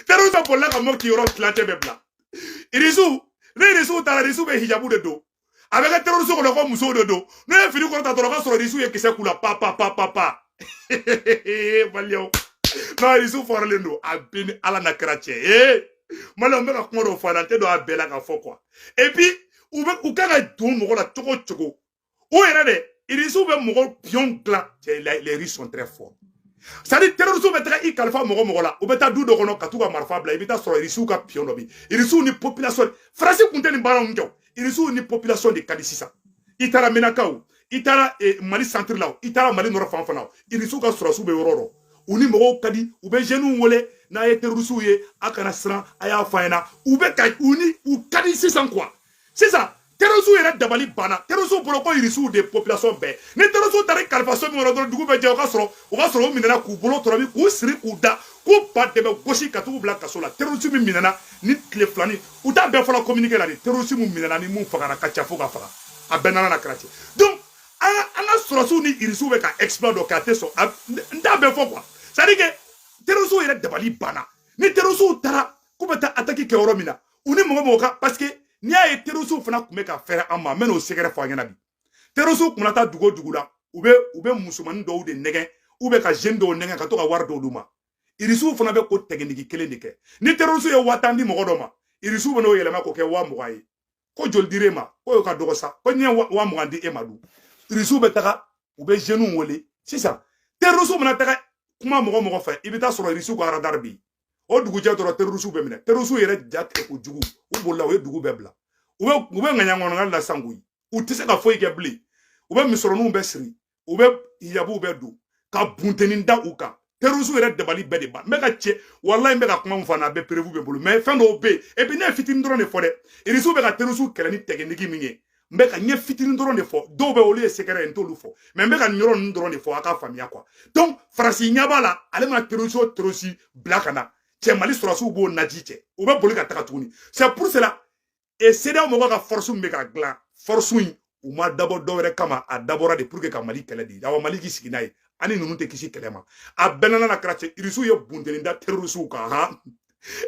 Terrorisme pour la comme qui aura planté bebla. Irisu, Irisu tala Irisu be hijabu de dos. Avec un terrorisme on le voit muso de dos. Nous avons fini quand on a sur Irisu et qui s'est coulé pa. Valio. Non Irisu forlendo a bien ala na krache. Malon me la kuma do fanante do abela ka fo quoi. Et puis ou ka tout mo la toko. Ou era de Irisu be mo pion gla. Les riches sont très forts. Ça dit terrorisme mettrait i kalfa mogo la ou beta du do kono katuga marfa bla ibita so Irisu ka pion dobi. Irisu ni population français kunte ni baron njo. Irisu ni population de Kadisisa. Itara menakau, itara Mali centre là, itara Mali nord fanfana. Irisu ka sura sube ororo. Uni mogo kadi ube jenu wole na ye terrorisme ye akana sran aya faena ube ka uni ou Kadisisa quoi. C'est ça. Terrorisme est dabali bana. Terrorisme pour le Irisu des populations bé. Ne terrorisme tari kalfaso mi wala dugu be je o ka soro minena ku bolo torobi ku siri ku da ku pa de be gosi katu bla kasola. Terrorisme minena ni kle flani u ta be fala communiquer la terrorisme minena ni mun fagara ka chafo ka faga. A benana na krati. Donc ana soro ni Irisu be ka explode ka teso nda be fo quoi. Ça dit que terrorisme est dabali bana. Ni terrorisme tara ku beta attaquer ke oromina. Uni mo ka parce que ni a ye terrorisme fana kun bɛ ka fɛrɛ an ma mɛ n'o sɛgɛrɛ fɔ an ɲɛna bi terrorisme kun na taa dugu o dugu la u bɛ musomanin dɔw de nɛgɛn u bɛ ka jeune dɔw nɛgɛn ka to ka wari dɔw d'u ma Irisiw fana bɛ ko tɛgɛnigi kelen de kɛ ni terrorisme ye 1000 di mɔgɔ dɔ ma Irisiw bɛ n'o yɛlɛma k'o kɛ 20,000 ye ko joli dir'e ma ko y'o ka dɔgɔ sa ko n ye 20,000 di e ma dun Irisiw bɛ taga u bɛ jeunes wele sisan terrorisme mana taga kuma mɔgɔ fɛ i bɛ taa sɔrɔ Irisiw ka radar bɛ yen o dugujɛ dɔrɔn terrorisme bɛ minɛ terrorisme yɛrɛ ja tigɛ kojugu u bolila u ye dugu bɛɛ bila u bɛ ŋaɲaŋɔnɔŋa la sangoyi u tɛ se ka foyi kɛ bilen u bɛ misɔrɔninw bɛ siri u bɛ hijabuw bɛ don ka buntenin da u kan terrorisme yɛrɛ dabali bɛɛ de ban n bɛ ka cɛ walayi n bɛ ka kuma min fɔ a bɛɛ prévu bɛ bolo mais fɛn dɔw bɛ yen et puis ne ye fitinin dɔrɔn de fɔ dɛ Irisiw bɛ ka terrorisme kɛlɛ ni tɛgɛnigi min ye n bɛ ka n ye fitinin dɔrɔn de fɔ dɔw bɛ olu ye secret ye n t'olu fɔ mais n bɛ ka nin yɔrɔ ninnu dɔrɔn de fɔ a ka faamuya quoi donc Faransi ɲɛ b'a la ale mana terrorisme bila ka na cɛ Mali sɔrɔsiw b'o naji cɛ u bɛ boli ka taga tuguni c'est pour cela et CEDEAO mɔgɔ ka force min bɛ ka dilan force in u ma dabɔ dɔwɛrɛ kama a dabɔra de pour que ka Mali kɛlɛ de awa Mali k'i sigi n'a ye ani ninnu tɛ kisi kɛlɛ ma a bɛnna na kɛra cɛ Irisiw ye buntenin da terroristw kan han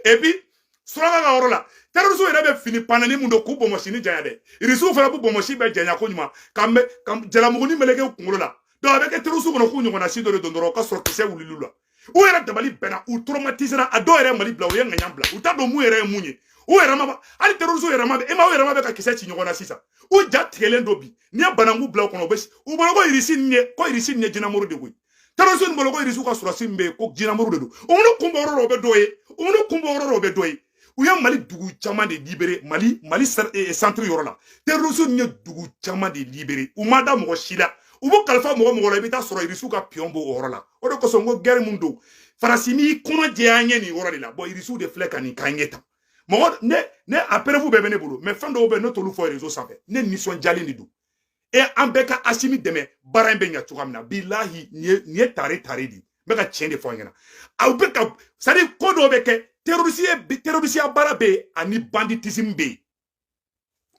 et puis suraka ka yɔrɔ la terroristw yɛrɛ bɛ fini panani mun don k'u bɔnmɔsi ni janya dɛ Irisiw fana b'u bɔnmɔsi bɛɛ janya ko ɲuman ka jalamuguni meleke kunkolo la donc a bɛ kɛ terroristw kɔnɔ k'u ɲɔgɔnna si dɔ de don dɔrɔn ka sɔrɔ kisɛ wulili la u yɛrɛ dabali bɛnna u traumatisera a dɔw yɛrɛ Mali bila u ye ŋaɲa bila u t'a dɔn mun yɛrɛ ye mun ye u yɛrɛ ma hali terrorisme yɛrɛ ma bɛ u yɛrɛ ma bɛ ka kisɛ ci ɲɔgɔn na sisan u ja tigɛlen dɔ bi n'i ye bananku bila u kɔnɔ u bolo ko Irisi nin ye jinɛmuru de koyi terrorisme bolo ko Irisiw ka sɔrɔsi min bɛ yen ko jinɛmuru de don u ni kunbɔ yɔrɔ dɔw bɛ dɔ ye u ye Mali dugu caman de libéré Mali centre yɔrɔ la terrorisme ye dugu caman de libéré u ma da mɔgɔ si la u b'u kalifa mɔgɔ la i bɛ taa sɔrɔ Irisiw ka pion b'o yɔrɔ la o de kosɔn ko guerre mun don Faransi n'i kɔnɔ jɛya an ye nin yɔrɔ de la bon Irisiw de filɛ ka nin k'an ɲɛ tan mɔgɔ ne a prévu bɛɛ bɛ ne bolo mais fɛn dɔw bɛ ne t'olu fɔ réseau sanfɛ ne nisɔndiyalen de don et an bɛɛ ka Asimi dɛmɛ baara in bɛ ɲɛ cogoya min na bilahi nin ye tare de n bɛ ka tiɲɛ de fɔ an ɲɛna aw bɛ ka c'est à dire ko dɔw bɛ kɛ terrorisiya baara bɛ yen ani banditisme bɛ yen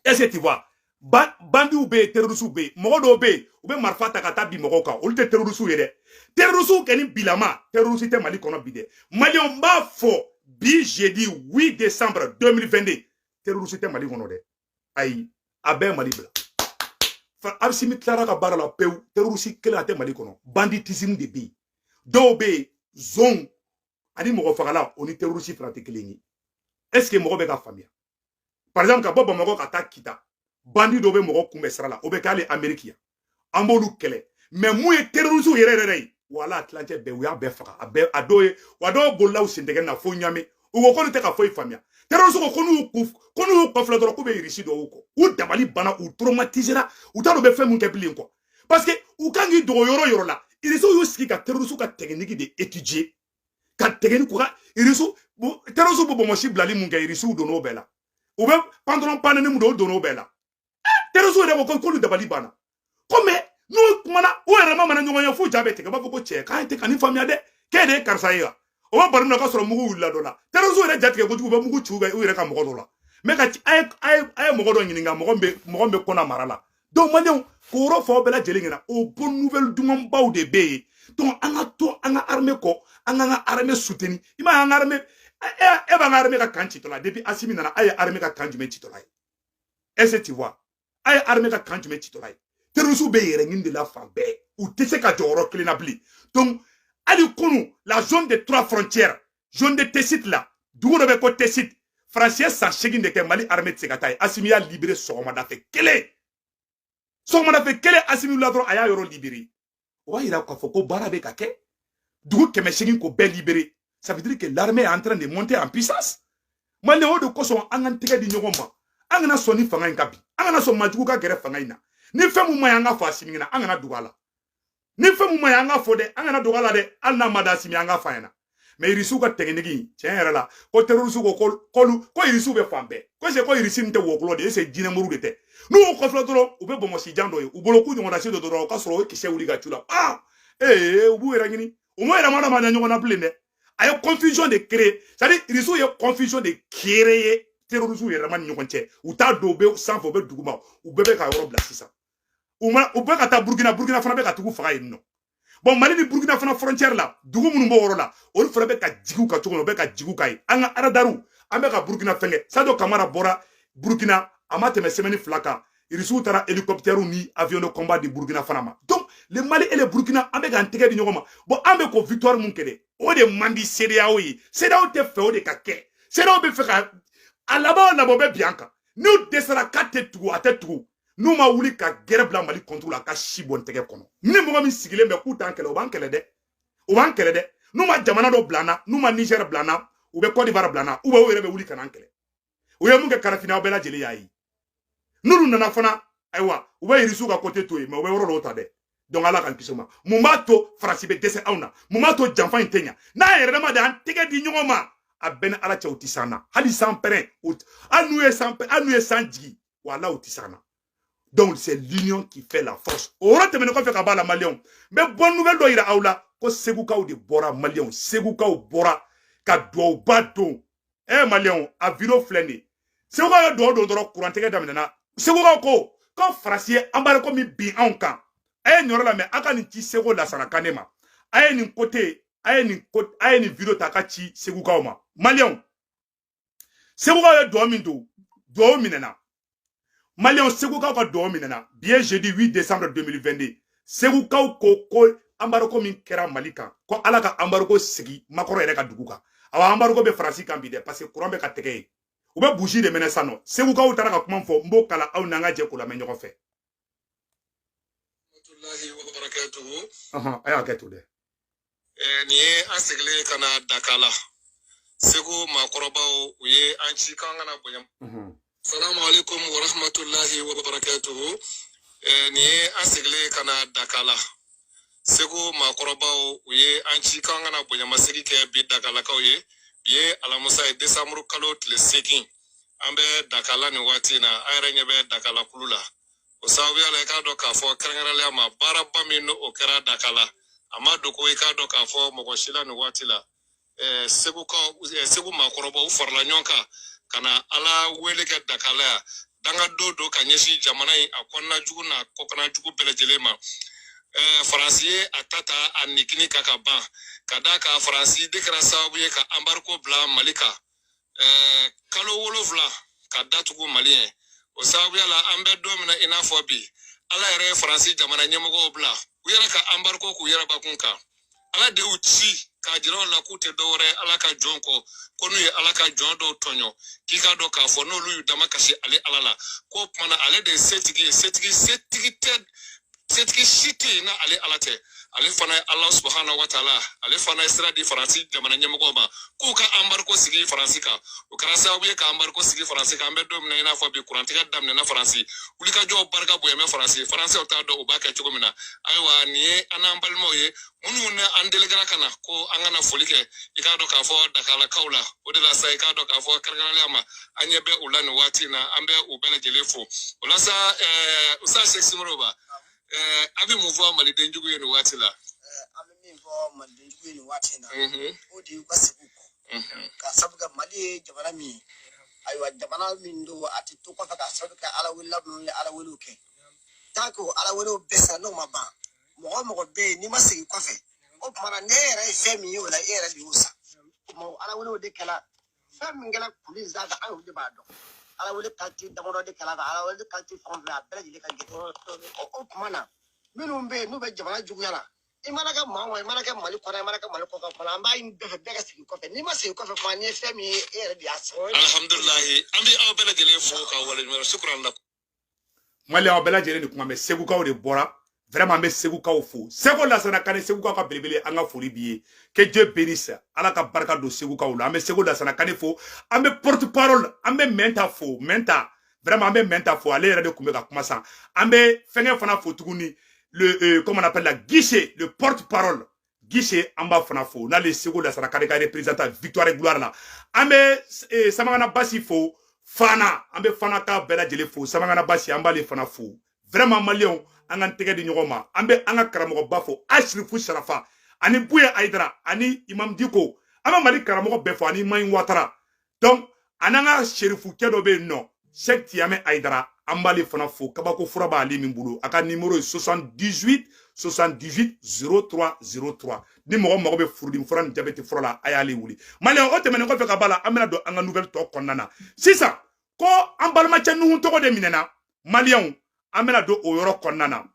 est-ce que tu vois bandiw bɛ yen terrorisiw bɛ yen mɔgɔ dɔw bɛ yen u bɛ marifa ta ka taa bi mɔgɔw kan olu tɛ terrorisiw ye dɛ terrorisiw kɛ ni bilama terrorisi tɛ Mali kɔnɔ bi dɛ maliyɛnw b'a fɔ bi jeudi 8 décembre 2022 terroriste tɛ Mali kɔnɔ dɛ ayi a bɛɛ Mali bila Asimi tilara ka baara la pewu terroriste kelen a tɛ Mali kɔnɔ banditisme de bɛ yen dɔw bɛ yen zone ani mɔgɔ fagala o ni terroriste fana tɛ kelen ye est-ce que mɔgɔ bɛ ka faamuya par exemple ka bɔ Bamakɔ ka taa Kita bandi dɔw bɛ mɔgɔ kunbɛn sira la o bɛ k'ale Amérique yan an b'olu kɛlɛ mais mun ye terroriste yɛrɛ ye wala tilancɛ bɛɛ u y'a bɛɛ faga a dɔw ye wa dɔw bolila u sentɛgɛ na fo ɲame u ko k'olu tɛ ka foyi faamuya terroriste ko n'u kɔfilɛ dɔrɔn k'u bɛ Irisi dɔw kɔ u dabali banna u traumatisera u t'a dɔn u bɛ fɛn mun kɛ bilen quoi parce que u kan k'i dogo yɔrɔ yɔrɔ la Irisiw y'u sigi ka terroriste ka technique de étudier ka technique ka Irisiw terroriste bɛ bɔnmɔsi bilali mun kɛ Irisiw donn'o bɛɛ la u bɛ pantalon panani mun don o donn'o bɛɛ la terroriste yɛrɛ ko k'olu dabali banna ko mais n'u kumana u yɛrɛ ma mana ɲɔgɔn ye fo ja bɛ tigɛ u b'a fɔ ko cɛ k'an tɛ ka nin faamuya dɛ k'e de ye karisa ye wa o b'a bari min na ka sɔrɔ mugu wulila dɔ la terroriste yɛrɛ jatigɛ kojugu u bɛ mugu ci u yɛrɛ ka mɔgɔ dɔ la mais ka a ye mɔgɔ dɔ ɲininka mɔgɔ bɛ kɔnɔ mara la donc maliyɛnw k'o yɔrɔ fɔ aw bɛɛ lajɛlen ɲɛna o bonne nouvelle dumanbaw de bɛ yen donc an ka to an ka armée kɔ Anga armée soutenu. Ima anga armée e ba armée ka kanchi tola depuis Assimi nana ay armée ka kanji me titola. Est-ce que tu vois? Ay armée ka kanji me titola. Terusu be yere nginde la fambe ou tese ka joro klinabli. Donc ali kunu la zone des 3 frontières, zone de Tessit là, d'où on avait côté Tessit. Français sans chegin de Mali armée de Segataï. Assimi a libéré Sogomada fait quel Sogomada fait quel Assimi l'adro aya yoro libéré. Wa ira ko foko barabe kake. D'où que mes chegin ko bel libéré. Ça veut dire que l'armée est en train de monter en puissance. Mali o de ko son angan tege di nyogoma. Angana soni fanga ngabi. Angana son majugu ka gere fanga ina. Ni femu mayanga fa Assimi na angana dugala. Ni femu mayanga fo de angana dugala de alna mada Assimi anga fa ina. Mais irisu ka technique tiens era la ko terrorisme ko irisu be fambe ko c'est ko irisu nte woklo de c'est dine muru de te nous ko flo doro ube bomo si jando u boloku nyo na si do doro ka soro ki se wuli ga tula ubu era ngini o mo era mama na nyo na blende ay confusion de créer ça dit irisu ye confusion de créer terrorisme era man nyo nche u ta do be sans fo be duguma u bebe ka yoro bla sisa u be ka ta Burkina fana be ka tugu faga yinno. Bon, Mali ni Burkina Faso frontière là, dugu munu bo la, on ferait ka jigu ka chogo, be ka jigu kai. Anga aradaru, ambe ka Burkina fenge. Sado Kamara bora Burkina, amate me semeni flaka. Irisu tara hélicoptère ni avion de combat de Burkina Faso. Donc, le Mali et le Burkina ambe ka antege di nyogoma. Bon, ambe ko victoire mun kede. O de mandi CEDEAO yi. CEDEAO te fe o de ka ke. CEDEAO be fe ka alaba na bobe bianca. Nous desera kate tugu ate tugu. Nous ma wuli ka guerre blanc Mali contre la ka shibon tege kono. Ni mo mi sigile me ku tankele o bankele de. O bankele de. Nous ma jamana do blana, nous ma Niger blana, ou be Côte d'Ivoire blana, ou be were be wuli kanankele. O ye mun ke karafina o be la jeli yayi. Nous nana fana aywa, ou be irisu ka côté toy, mais o be woro lo ta de. Donc ala kan kisoma. Mumato France be dese auna. Mumato jamfa intenya. Na yere ma de an tege di nyoma. A ben ala cha utisana. Hali sans perin. Anouye sans digi. Wala utisana. Donc c'est l'union qui fait la force. Ora te mene ko fe ka bala Malion. Mais bonne nouvelle do ira aula ko seguka ou de bora Malion, seguka ou bora ka do bado. Malion a vino fleni. Seguka do courant tege damena. Seguka ko français ambare ko mi bi anka. Nyora la me aka ni ti sego la sana kanema. Ni côté, ni vino takachi seguka oma. Malion. Seguka do mindo. Do minena. Malion Segouka ko do minena bien jeudi 8 décembre 2022 Segouka ko ambaroko min kera Malika ko alaka ambaroko sigi makoro yere ka duguka awa ambaroko be France kan bide parce que courant be ka tege ou be bougie de menesano Segouka o tara ka kuma fo mbo kala aw nanga je ko la menyo fe rahmatullahi wa barakatuhu aya ketu de ni asigle kana dakala Segu makorobaw uye anchi kangana boyam Assalamu alaikum wa rahmatullahi wa barakatuhu. Ni asigle kana dakala. Segu makorobaw uye anchi kangana bonya masigi ke bi dakala kauye. Biye alamusa e desamuru kalo tile sekin. Ambe dakala ni wati na ayre nyebe dakala kulula. Usawi ala ikado kafo kerengerale ama baraba mino okera dakala. Ama doko ikado kafo mokoshila ni wati la. Segu makorobaw ufarla nyonka. Kana ala wele ke dakala danga dodo kanyeshi jamana akonna jugu na kokana jugu belejelema Francie atata anikini kakaba kadaka Francie dekra sabuye ka ambarko bla malika kalo wolovla kadatugo malien o sabuya la ambe domina inafobi ala ere Francie jamana nyemogo bla uyera ka ambarko ku yera bakunka ala de uchi ka jiro la kute dore ala ka jonko konu ye ala ka jondo tonyo kika do ka fo no lu dama kashi ale alala ko mana ale de setigi shiti na ale alate ale fana Allah subhanahu wa ta'ala ale fana isra di faransi jamana nyemogo ma ku ka ambarko sigi faransika o karasa wiye ka ambarko sigi faransika ambe dom na ina fo bi kurantika damne na faransi ulika jo barka boye me faransi o ta do o baka chogomina aywa ni anambalmo ye munu ne andelegara kana ko angana folike ikado ka fo dakala kaula o de la sai ikado ka fo kargala ama anyebe ulani wati na ambe ubele jelefo ulasa usa seximroba abi muvwa malide njugu yenu wati la ami mivwa malide njugu yenu wati na odi ukasibuko ka sabuga mali jamana mi aywa jamana mi ndo ati to kwa ka sabuga ala willa no ala wiluke tako ala wilu besa no maba mo be ni masigi kwafe o kuma ne yɛrɛ ye fɛn min ye o la e yɛrɛ de y'o sa ala wele o de kɛla fɛn min kɛla kuli zaga an de b'a dɔn ala wele kalite damadɔ de kɛla ala wele kalite fɛn fɛn a bɛɛ lajɛlen ka gɛlɛn o kuma na minnu bɛ yen n'u bɛ jamana juguya la i mana kɛ maa wa i mana kɛ mali kɔnɔ i mana kɛ mali kɔkan fana an b'a ɲini bɛɛ fɛ bɛɛ ka segin kɔfɛ n'i ma segin kɔfɛ fana n'i ye fɛn min ye e yɛrɛ de y'a sɔrɔ alhamdulilahi an bɛ aw bɛɛ lajɛlen fo k'aw waleɲuman shukran lakum Mali aw bɛɛ lajɛlen de kuma mɛ segukaw de bɔra vraiment an bɛ segukaw fo Seko Lassana Kane segukaw ka belebele an ka foli b'i ye que Dieu bénisse ala ka barika don segukaw la an bɛ Seko Lassana Kane fo an bɛ porte parole an bɛ Mɛnta fo Mɛnta vraiment an bɛ Mɛnta fo ale yɛrɛ de tun bɛ ka kuma san an bɛ fɛngɛ fana fo tuguni le comment on appelle la guichet le porte parole guichet an b'a fana fo n'ale Seko Lassana Kane ka représentant victoire et gloire la an bɛ Samangana Basi fo Fana an bɛ Fana ka bɛɛ lajɛlen fo Samangana Basi an b'ale fana fo vraiment maliyɛnw an k'an tɛgɛ di ɲɔgɔn ma an bɛ an ka karamɔgɔba fo Ashrifu Sharafa ani Buye Aïdara ani Imam Diko an bɛ Mali karamɔgɔ bɛɛ fo ani Mayin Ouattara donc an n'an ka serifukɛ dɔ bɛ yen nɔ Cheikh Tiamé Aïdara an b'ale fana fo kabako fura b'ale min bolo a ka numéro ye 78 78 0303 ni mɔgɔ mago bɛ furudimi fura ni jabɛti fura la a y'ale wuli maliyɛnw o tɛmɛnen kɔfɛ ka b'a la an bɛna don an ka nouvelle tɔ kɔnɔna na sisan ko an balimacɛ nuhu tɔgɔ de minɛna maliyɛnw an bɛna don o yɔrɔ kɔnɔna na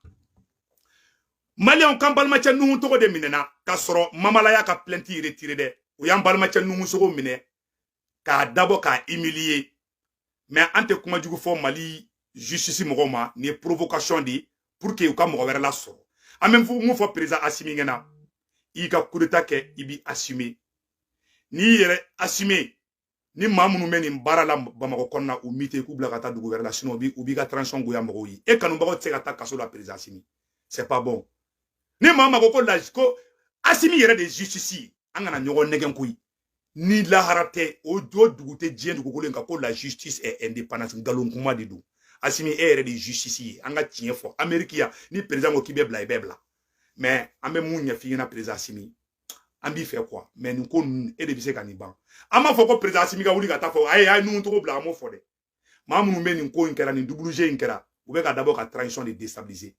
maliyɛnw k'an balimacɛ nuhu tɔgɔ de minɛna k'a sɔrɔ mamala y'a ka plainte retiré dɛ o y'an balimacɛ nuhu sogo minɛ k'a dabɔ k'a humilier mais an tɛ kuma jugu fɔ Mali justice mɔgɔw ma ni ye provocation de ye pour que u ka mɔgɔ wɛrɛ la sɔrɔ an bɛ mun fɔ président Assimi ɲɛna i ka coup d'état kɛ i bi assumer n'i yɛrɛ assumer ni maa minnu bɛ nin baara la Bamakɔ kɔnɔna u mite k'u bila ka taa dugu wɛrɛ la sinon u b'i ka transition goya mɔgɔw ye e kanubagaw tɛ se ka taa kaso la président Assimi c'est pas bon ni maa ma ko Assimi yɛrɛ de ye justice ye an kana ɲɔgɔn nɛgɛn koyi ni lahara tɛ o dugu tɛ diɲɛ dugukolo in kan ko la justice est indépendance nkalon kuma de don Assimi e yɛrɛ de ye justice ye an ka tiɲɛ fɔ Amérique yan ni président ko k'i bɛ bila i bɛ bila mais an bɛ mun ɲɛf'i ɲɛna président Assimi an b'i fɛ quoi mais nin ko ninnu e de bɛ se ka nin ban an m'a fɔ ko président Assimi ka wuli ka taa fɔ a ye nuhu tɔgɔ bila an m'o fɔ dɛ maa minnu bɛ nin ko in kɛra nin double G in kɛra u bɛ ka dabɔ ka transition de déstabiliser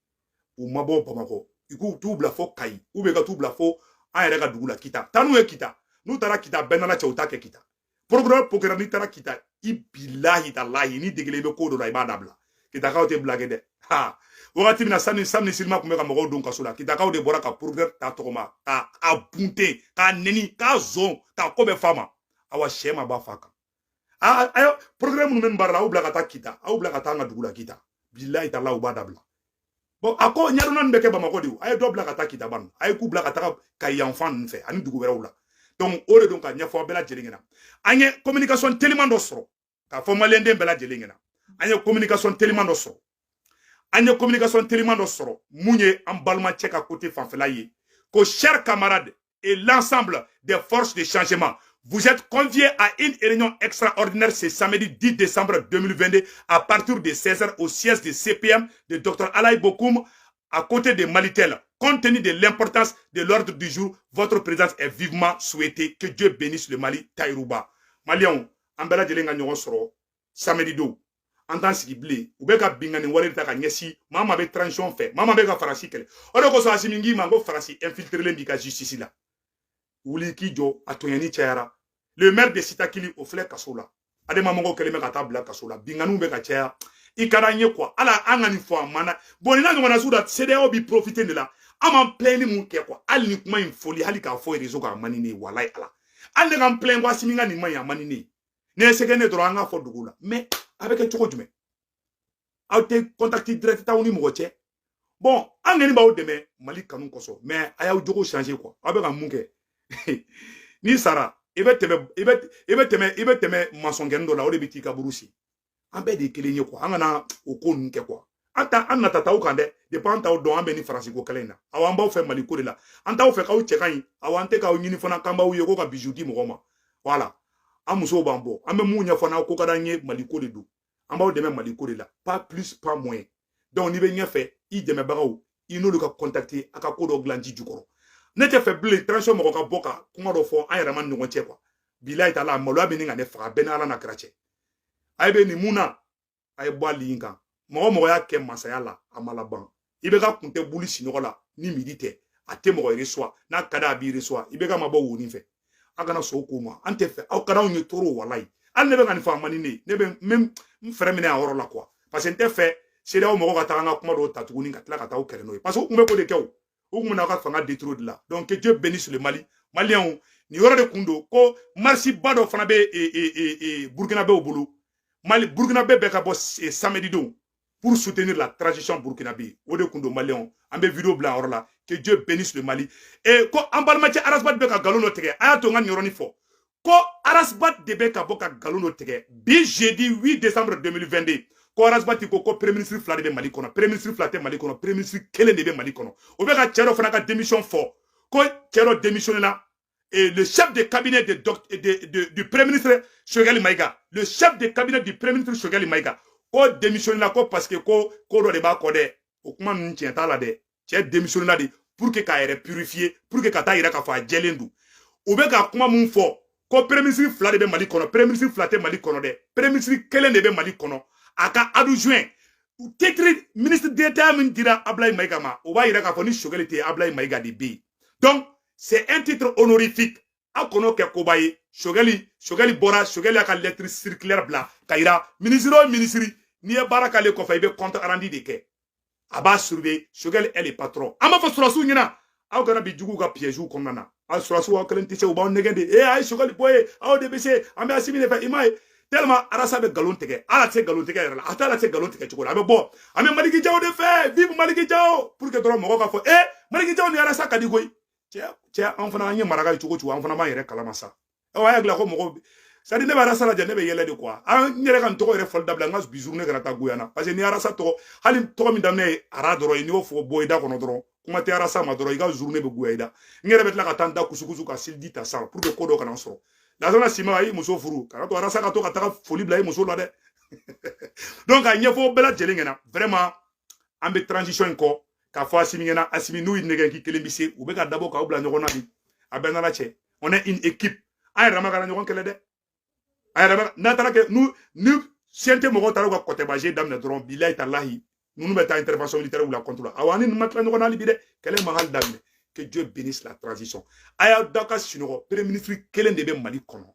u ma bɔ Bamakɔ i k'u t'u bila fɔ Kayi ou bien ka t'u bila fɔ an yɛrɛ ka dugu la Kita taa n'u ye Kita n'u taara Kita bɛɛ nana cɛ u t'a kɛ Kita programme pokera n'i taara Kita i bilahi talahi ni degelen i bɛ ko dɔ la i b'a dabila Kitakaw tɛ blague dɛ ha wagati min na Sam Silima tun bɛ ka mɔgɔw don kaso la Kitakaw de bɔra ka programme ta tɔgɔma k'a bunte k'a neni k'a zɔn k'a ko bɛɛ fa ma awa sɛ ma b'a fa kan ayo programme minnu bɛ nin baara la aw bila ka taa Kita aw bila ka taa an ka dugu la Kita bilahi talahi u b'a dabila bon a ko ɲɛdɔnna nin bɛ kɛ Bamakɔ de a ye dɔ bila ka taa Kita ban a ye k'u bila ka taga Kayi yanfan ninnu fɛ ani dugu wɛrɛw la donc o de don ka ɲɛfɔ aw bɛɛ lajɛlen ɲɛna an ye communication teliman dɔ sɔrɔ k'a fɔ maliyɛnden bɛɛ lajɛlen ɲɛna an ye communication teliman dɔ sɔrɔ an ye communication teliman dɔ sɔrɔ mun ye an balimacɛ ka côté fanfɛla ye ko chers camarades et l'ensemble des forces de changement vous êtes conviés à une réunion extraordinaire ce samedi 10 décembre 2022 à partir de 16h au siège de CPM de Dr Alaï Bokoum à côté de Malitel. Compte tenu de l'importance de l'ordre du jour, votre présence est vivement souhaitée. Que Dieu bénisse le Mali, Taïrouba. Maliens, en bela de l'engagnons soro, samedi do. En tant que blé, ou bien que bingani wale ta kanyesi, maman be transition fait, maman be ka farasi kele. Oro ko so asimingi mango farasi infiltrer l'embika justice là. Wuli ki jo atoyani chayara. Le maire de Sitakili au fleur kasola. Ade mamango kele me ka tabla kasola. Binganu be ka chaya. Ikaranye quoi. Ala angani fo mana. Bon ina ngona suda CDO bi profiter de la. Am plein ni mun ke quoi. Al ni kuma infoli hali ka fo réseau ka manini walai ala. Al ne kan plein kwa siminga ni man ya manini. Ne sekene dro anga fo dugula. Mais avec un choco dume. A été contacté direct ta oni mo che. Bon, angani ba o deme Mali kanun koso. Mais aya o jogo changer quoi. Avec un munke. Ni Sara ibe teme masongendo la o de biti ka burusi. Ambe de kelenye quoi. Angana o ko nke quoi. Anta anna tata o kande de panta o don ambe ni farasi ko kelena. Awamba o fe Mali ko de la. Anta o fe ka o chekan awante ka o nyini fona kamba o yego ka bijoudi mo ma. Voilà. Amuso bambo ambe munya fona ko kadanye Mali ko de do. Amba o deme Mali ko de la. Pas plus pas moins. Donc ni be nya fe I deme bagaw I no le ka contacter aka ko do glandi jukoro. Nete fait blé transition mo ka boka kuma do fo an yaraman no nche kwa bilahi taala malo abeni ngane fa benala na krache aybe ni muna ay bo linga mo ya ke masaya la amala ban ibe ka kunte buli sinola ni midite a tɛ mɔgɔ reçoit n'a ka d'a b'i reçoit i bɛ ka ma bɔ wo nin fɛ an kana sɔn ko ma an tɛ fɛ aw kana anw ye toro walayi hali ne bɛ ka nin fɔ a man di ne ne bɛ n fɛrɛ minɛ a yɔrɔ la quoi parce que n tɛ fɛ CEDEAO mɔgɔ ka taa an ka kuma dɔw ta tuguni ka tila ka taa aw kɛlɛ n'o ye parce que u tun bɛ k'o de kɛ o u tun bɛna aw ka fanga détruire de la donc que Dieu bénisse le Mali maliyɛnw nin yɔrɔ de kun don ko marche ba dɔ fana bɛ burkinabɛw bolo Mali burkinabɛ bɛɛ ka bɔ samedi don pour soutenir la transition burkinabé o de kun don maliyɛnw an bɛ vidéo bila a yɔrɔ la que Dieu bénisse le Mali et ko an balimacɛ Arasbat bɛ ka nkalon dɔ tigɛ a y'a to n ka nin yɔrɔnin fɔ ko Arasbat de bɛ ka bɔ ka nkalon dɔ tigɛ bi jeudi 8 décembre 2022 ko Arasbat ko premier ministre fila de bɛ Mali kɔnɔ premier ministre fila tɛ Mali kɔnɔ premier ministre kelen de bɛ Mali kɔnɔ o bɛ ka cɛ dɔ fana ka démission fɔ ko cɛ dɔ démissionné la et le chef de cabinet du premier ministre Choguel Maïga le chef de cabinet du premier ministre Choguel Maïga ko démissionné la ko parce que ko dɔ de b'a kɔ dɛ o kuma ninnu tiɲɛ t'a la dɛ cɛ démissionné la de pour que k'a yɛrɛ purifier pour que ka taa yɛrɛ k'a fɔ a jɛlen don u bɛ ka kuma mun fɔ ko premier ministre fila de bɛ Mali kɔnɔ premier ministre fila tɛ Mali kɔnɔ dɛ premier ministre kelen de bɛ Mali kɔnɔ a ka adjoint titre ministre d'État min dira Ablaye Maïga ma o b'a yɛrɛ k'a fɔ ni Choguel tɛ Ablaye Maïga de bɛ yen donc c'est un titre honorifique a kɔnɔ kɛ koba ye Choguel bɔra Choguel y'a ka lettre circulaire bila ka yira ministre o ministre n'i ye baara k'ale kɔfɛ i bɛ compte rendu de kɛ a b'a surveiller Choguel est le patron an b'a fɔ sɔrɔsiw ɲɛna aw kana bi juguw ka piège kɔnɔna na aw sɔrɔsiw aw kelen tɛ se u b'aw nɛgɛ de a ye Choguel bɔ ye aw de bɛ se an bɛ Asimi de fɛ i m'a ye tellement Arasa bɛ nkalon tigɛ ala tɛ se nkalon tigɛ yɛrɛ la a t'a la se nkalon tigɛ cogo la a bɛ bɔ an bɛ Maliki Jawo de fɛ vive Maliki Jawo pour que dɔrɔn mɔgɔw ka fɔ Maliki Jawo ni Arasa ka di koyi cɛ an fana an ye maraka ye cogo an fana b'an yɛrɛ kalama sa a y'a dilan ko mɔgɔw c'est à dire ne bɛ Arasa lajɛ ne bɛ yɛlɛ de quoi an yɛrɛ ka n tɔgɔ yɛrɛ fɔli dabila n ka bi journée kana taa goyana parce que ni Arasa tɔgɔ hali tɔgɔ min daminɛ ye ara dɔrɔn ye n'i y'o fɔ bɔ i da kɔnɔ dɔrɔn kuma tɛ Arasa ma dɔrɔn i ka journée bɛ goya i da n yɛrɛ bɛ tila ka taa n da kusukusu ka seliji ta sa pour que ko dɔ kana sɔrɔ Lansana Sima a y'i muso furu kana to Arasa ka to ka taga foli bila i muso la dɛ donc a ɲɛfɔ bɛɛ lajɛlen ɲɛna vraiment an bɛ transition in kɔ k'a fɔ Asimi ɲɛna Asimi n'u y'i nɛgɛ k'i kelen bɛ se u bɛ ka dabɔ k'aw bila ɲɔgɔn na bi a bɛɛ nana cɛ on est une équipe an yɛrɛ ma kana ɲɔgɔn kɛlɛ dɛ a yɛrɛ n'a taara kɛ ni siɲɛ tɛ mɔgɔw taara u ka kɔtɛbaje daminɛ dɔrɔn bilahi talahi ninnu bɛ taa intervention militaire la contre la awa ni ninnu ma tila ɲɔgɔn na hali bi dɛ kɛlɛ ma hali daminɛ que Dieu bénisse la transition a y'aw da ka sunɔgɔ premier ministre kelen de bɛ Mali kɔnɔ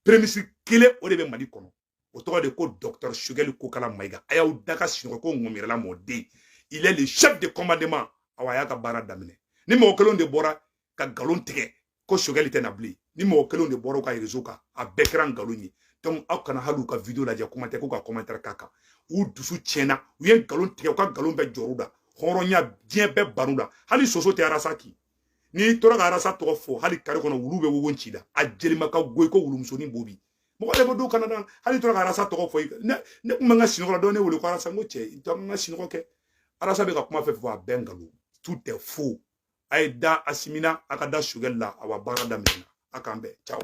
premier ministre kelen o de bɛ Mali kɔnɔ o tɔgɔ de ko docteur Choguel Kokala Maïga a y'aw da ka sunɔgɔ ko ŋɔmɛrɛla mɔden il est le chef de commandement awa a y'a ka baara daminɛ ni mɔgɔ kelen de bɔra ka nkalon tigɛ ko Choguel tɛ na bilen ni mɔgɔ kelen de bɔra u ka réseau kan a bɛɛ kɛra nkalon ye donc aw kana hali u ka vidéo lajɛ commentaire ko ka commentaire k'a kan u dusu tiɲɛna u ye nkalon tigɛ u ka nkalon bɛɛ jɔr'u la hɔrɔnya diɲɛ bɛɛ banu la hali soso tɛ Arasa ki n'i tora ka Arasa tɔgɔ fɔ hali kare kɔnɔ wulu bɛ wowo ci la a jelima ka goyi ko wulumusonin b'o bi mɔgɔ de bɛ don Canada hali tora ka Arasa tɔgɔ fɔ ne kun bɛ n ka sinɔgɔ la dɔn ne wele ko Arasa n ko cɛ n ka sinɔgɔ kɛ Arasa bɛ ka kuma fɛn fɔ a bɛɛ nkalon tout est faux a ye da Asimina a ka da Choguel la a wa baara daminɛ a k'an bɛn ciao